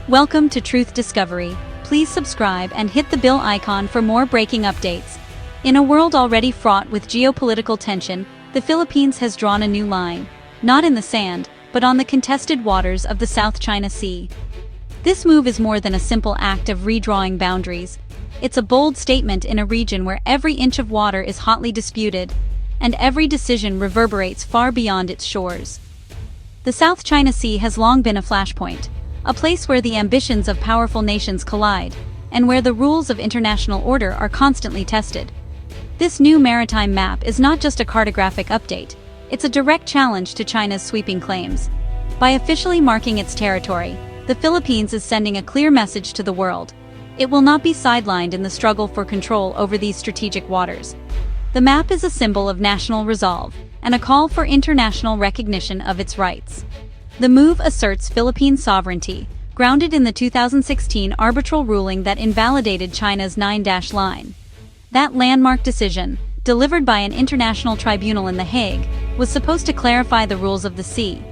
Welcome to Truth Discovery. Please subscribe and hit the bell icon for more breaking updates. In a world already fraught with geopolitical tension, the Philippines has drawn a new line, not in the sand, but on the contested waters of the South China Sea. This move is more than a simple act of redrawing boundaries. It's a bold statement in a region where every inch of water is hotly disputed, and every decision reverberates far beyond its shores. The South China Sea has long been a flashpoint, a place where the ambitions of powerful nations collide, and where the rules of international order are constantly tested. This new maritime map is not just a cartographic update, it's a direct challenge to China's sweeping claims. By officially marking its territory, the Philippines is sending a clear message to the world. It will not be sidelined in the struggle for control over these strategic waters. The map is a symbol of national resolve, and a call for international recognition of its rights. The move asserts Philippine sovereignty, grounded in the 2016 arbitral ruling that invalidated China's 9-dash line. That landmark decision, delivered by an international tribunal in The Hague, was supposed to clarify the rules of the sea.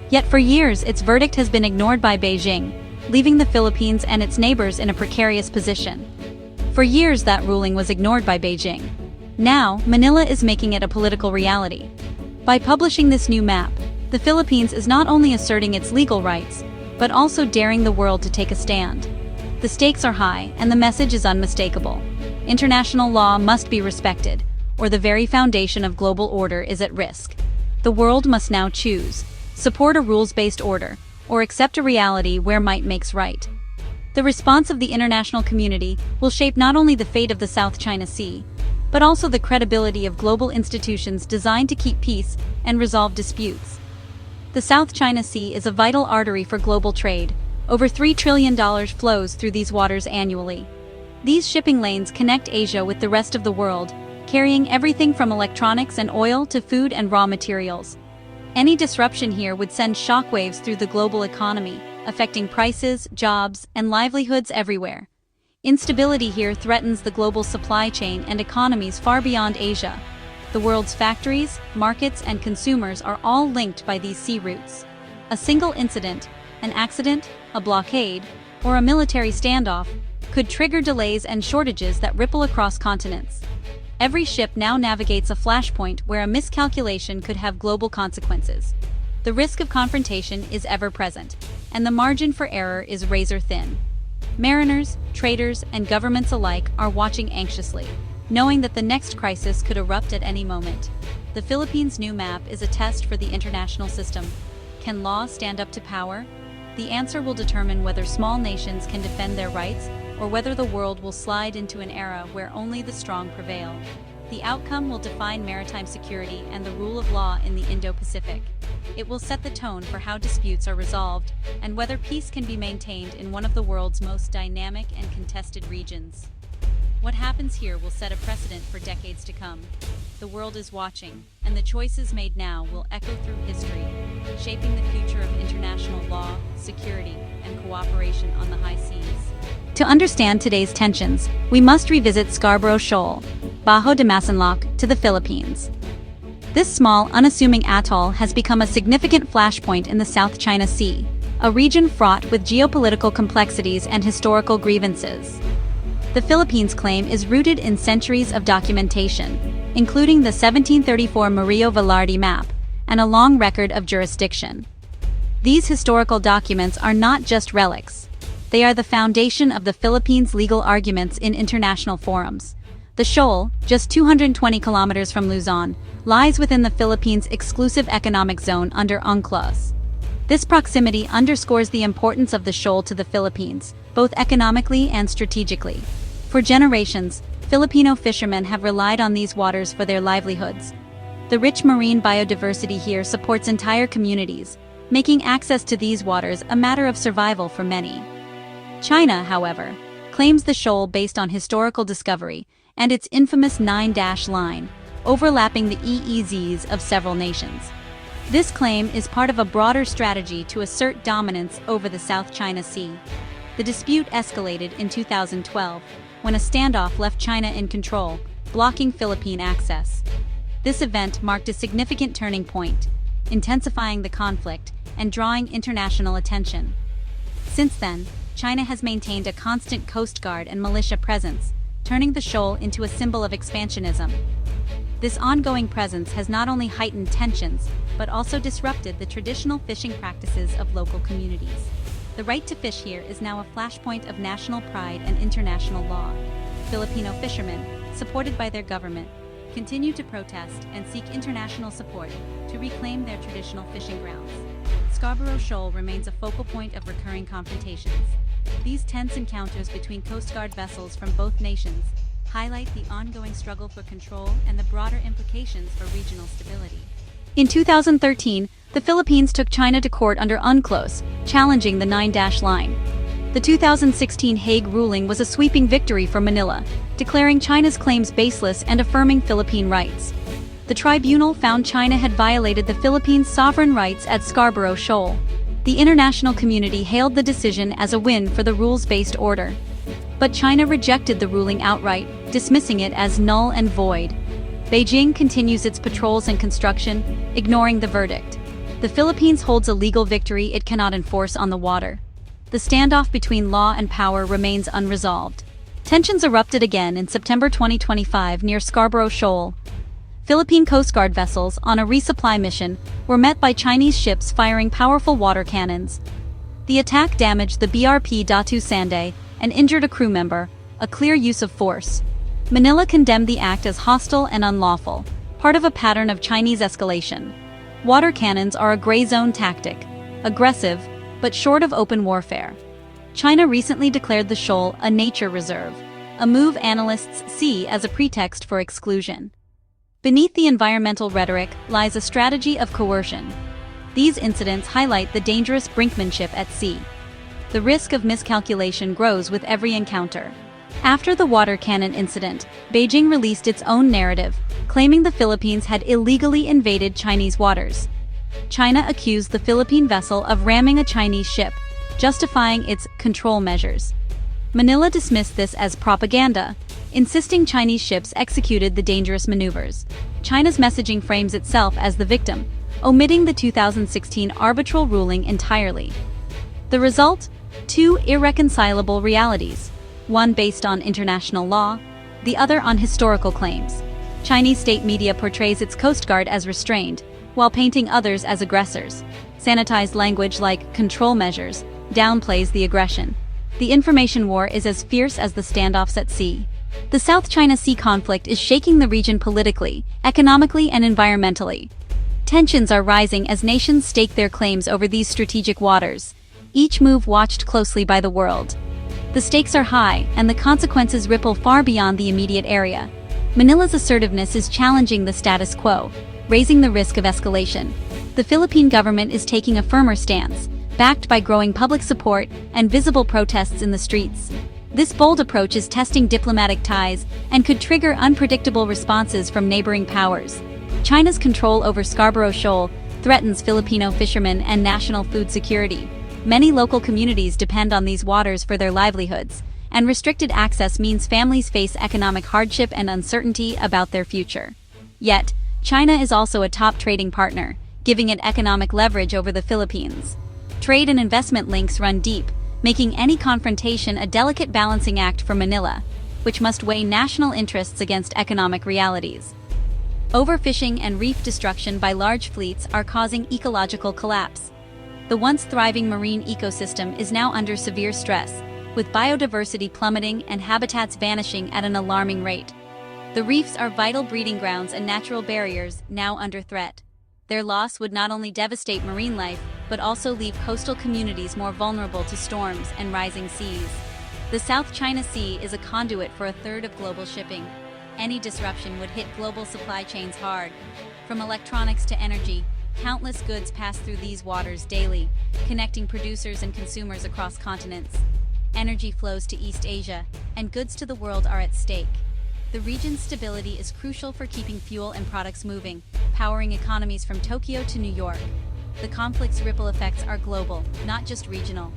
Yet for years its verdict has been ignored by Beijing, leaving the Philippines and its neighbors in a precarious position. For years that ruling was ignored by Beijing. Now, Manila is making it a political reality. By publishing this new map, the Philippines is not only asserting its legal rights, but also daring the world to take a stand. The stakes are high, and the message is unmistakable. International law must be respected, or the very foundation of global order is at risk. The world must now choose: support a rules-based order, or accept a reality where might makes right. The response of the international community will shape not only the fate of the South China Sea, but also the credibility of global institutions designed to keep peace and resolve disputes. The South China Sea is a vital artery for global trade. Over $3 trillion flows through these waters annually. These shipping lanes connect Asia with the rest of the world, carrying everything from electronics and oil to food and raw materials. Any disruption here would send shockwaves through the global economy, affecting prices, jobs, and livelihoods everywhere. Instability here threatens the global supply chain and economies far beyond Asia. The world's factories, markets, and consumers are all linked by these sea routes. A single incident, an accident, a blockade, or a military standoff could trigger delays and shortages that ripple across continents. Every ship now navigates a flashpoint where a miscalculation could have global consequences. The risk of confrontation is ever present, and the margin for error is razor thin. Mariners, traders, and governments alike are watching anxiously, knowing that the next crisis could erupt at any moment. The Philippines' new map is a test for the international system. Can law stand up to power? The answer will determine whether small nations can defend their rights, or whether the world will slide into an era where only the strong prevail. The outcome will define maritime security and the rule of law in the Indo-Pacific. It will set the tone for how disputes are resolved, and whether peace can be maintained in one of the world's most dynamic and contested regions. What happens here will set a precedent for decades to come. The world is watching, and the choices made now will echo through history, shaping the future of international law, security, and cooperation on the high seas. To understand today's tensions, we must revisit Scarborough Shoal, Bajo de Masinloc, to the Philippines. This small, unassuming atoll has become a significant flashpoint in the South China Sea, a region fraught with geopolitical complexities and historical grievances. The Philippines' claim is rooted in centuries of documentation, including the 1734 Murillo Velarde map, and a long record of jurisdiction. These historical documents are not just relics. They are the foundation of the Philippines' legal arguments in international forums. The shoal, just 220 kilometers from Luzon, lies within the Philippines' exclusive economic zone under UNCLOS. This proximity underscores the importance of the shoal to the Philippines, both economically and strategically. For generations, Filipino fishermen have relied on these waters for their livelihoods. The rich marine biodiversity here supports entire communities, making access to these waters a matter of survival for many. China, however, claims the shoal based on historical discovery and its infamous 9-dash line, overlapping the EEZs of several nations. This claim is part of a broader strategy to assert dominance over the South China Sea. The dispute escalated in 2012, when a standoff left China in control, blocking Philippine access. This event marked a significant turning point, intensifying the conflict and drawing international attention. Since then, China has maintained a constant coast guard and militia presence, turning the shoal into a symbol of expansionism. This ongoing presence has not only heightened tensions, but also disrupted the traditional fishing practices of local communities. The right to fish here is now a flashpoint of national pride and international law. Filipino fishermen, supported by their government, continue to protest and seek international support to reclaim their traditional fishing grounds. Scarborough Shoal remains a focal point of recurring confrontations. These tense encounters between Coast Guard vessels from both nations highlight the ongoing struggle for control and the broader implications for regional stability. In 2013, the Philippines took China to court under UNCLOS, challenging the 9-dash line. The 2016 Hague ruling was a sweeping victory for Manila, declaring China's claims baseless and affirming Philippine rights. The tribunal found China had violated the Philippines' sovereign rights at Scarborough Shoal. The international community hailed the decision as a win for the rules-based order. But China rejected the ruling outright, dismissing it as null and void. Beijing continues its patrols and construction, ignoring the verdict. The Philippines holds a legal victory it cannot enforce on the water. The standoff between law and power remains unresolved. Tensions erupted again in September 2025 near Scarborough Shoal. Philippine Coast Guard vessels on a resupply mission were met by Chinese ships firing powerful water cannons. The attack damaged the BRP Datu Sande and injured a crew member, a clear use of force. Manila condemned the act as hostile and unlawful, part of a pattern of Chinese escalation. Water cannons are a gray zone tactic, aggressive, but short of open warfare. China recently declared the shoal a nature reserve, a move analysts see as a pretext for exclusion. Beneath the environmental rhetoric lies a strategy of coercion. These incidents highlight the dangerous brinkmanship at sea. The risk of miscalculation grows with every encounter. After the water cannon incident, Beijing released its own narrative, claiming the Philippines had illegally invaded Chinese waters. China accused the Philippine vessel of ramming a Chinese ship, justifying its control measures. Manila dismissed this as propaganda, insisting Chinese ships executed the dangerous maneuvers. China's messaging frames itself as the victim, omitting the 2016 arbitral ruling entirely. The result? Two irreconcilable realities, one based on international law, the other on historical claims. Chinese state media portrays its Coast Guard as restrained, while painting others as aggressors. Sanitized language like control measures downplays the aggression. The information war is as fierce as the standoffs at sea. The South China Sea conflict is shaking the region politically, economically, and environmentally. Tensions are rising as nations stake their claims over these strategic waters, each move watched closely by the world. The stakes are high, and the consequences ripple far beyond the immediate area. Manila's assertiveness is challenging the status quo, raising the risk of escalation. The Philippine government is taking a firmer stance, backed by growing public support and visible protests in the streets. This bold approach is testing diplomatic ties and could trigger unpredictable responses from neighboring powers. China's control over Scarborough Shoal threatens Filipino fishermen and national food security. Many local communities depend on these waters for their livelihoods, and restricted access means families face economic hardship and uncertainty about their future. Yet, China is also a top trading partner, giving it economic leverage over the Philippines. Trade and investment links run deep, making any confrontation a delicate balancing act for Manila, which must weigh national interests against economic realities. Overfishing and reef destruction by large fleets are causing ecological collapse. The once thriving marine ecosystem is now under severe stress, with biodiversity plummeting and habitats vanishing at an alarming rate. The reefs are vital breeding grounds and natural barriers now under threat. Their loss would not only devastate marine life, but also leave coastal communities more vulnerable to storms and rising seas. The South China Sea is a conduit for a third of global shipping. Any disruption would hit global supply chains hard. From electronics to energy, countless goods pass through these waters daily, connecting producers and consumers across continents. Energy flows to East Asia, and goods to the world are at stake. The region's stability is crucial for keeping fuel and products moving, powering economies from Tokyo to New York. The conflict's ripple effects are global, not just regional.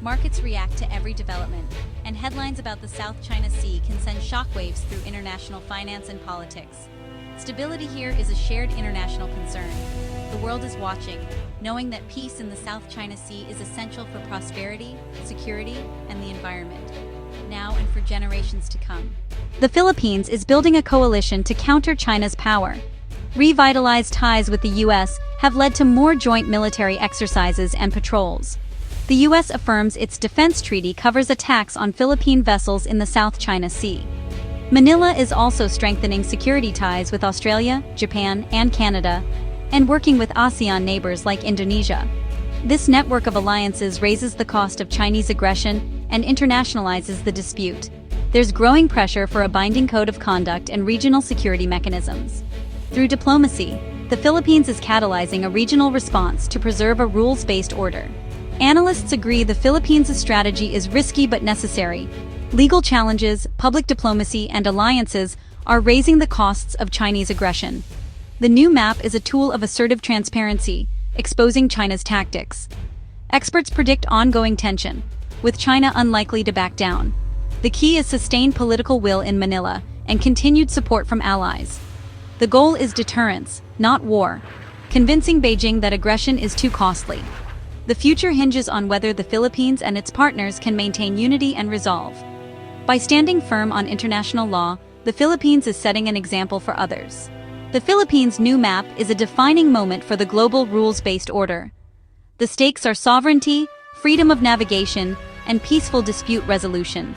Markets react to every development, and headlines about the South China Sea can send shockwaves through international finance and politics. Stability here is a shared international concern. The world is watching, knowing that peace in the South China Sea is essential for prosperity, security, and the environment, now and for generations to come. The Philippines is building a coalition to counter China's power. Revitalized ties with the U.S. have led to more joint military exercises and patrols. The U.S. affirms its defense treaty covers attacks on Philippine vessels in the South China Sea. Manila is also strengthening security ties with Australia, Japan, and Canada, and working with ASEAN neighbors like Indonesia. This network of alliances raises the cost of Chinese aggression and internationalizes the dispute. There's growing pressure for a binding code of conduct and regional security mechanisms. Through diplomacy, the Philippines is catalyzing a regional response to preserve a rules-based order. Analysts agree the Philippines' strategy is risky but necessary. Legal challenges, public diplomacy, and alliances are raising the costs of Chinese aggression. The new map is a tool of assertive transparency, exposing China's tactics. Experts predict ongoing tension, with China unlikely to back down. The key is sustained political will in Manila and continued support from allies. The goal is deterrence, not war, convincing Beijing that aggression is too costly. The future hinges on whether the Philippines and its partners can maintain unity and resolve. By standing firm on international law, the Philippines is setting an example for others. The Philippines' new map is a defining moment for the global rules-based order. The stakes are sovereignty, freedom of navigation, and peaceful dispute resolution.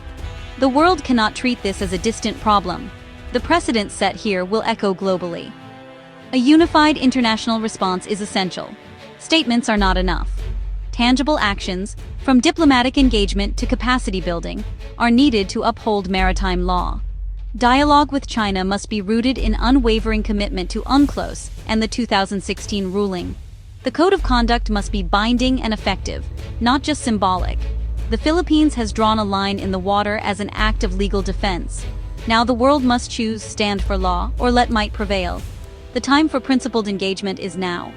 The world cannot treat this as a distant problem. The precedent set here will echo globally. A unified international response is essential. Statements are not enough. Tangible actions, from diplomatic engagement to capacity building, are needed to uphold maritime law. Dialogue with China must be rooted in unwavering commitment to UNCLOS and the 2016 ruling. The code of conduct must be binding and effective, not just symbolic. The Philippines has drawn a line in the water as an act of legal defense. Now the world must choose stand for law or let might prevail. The time for principled engagement is now.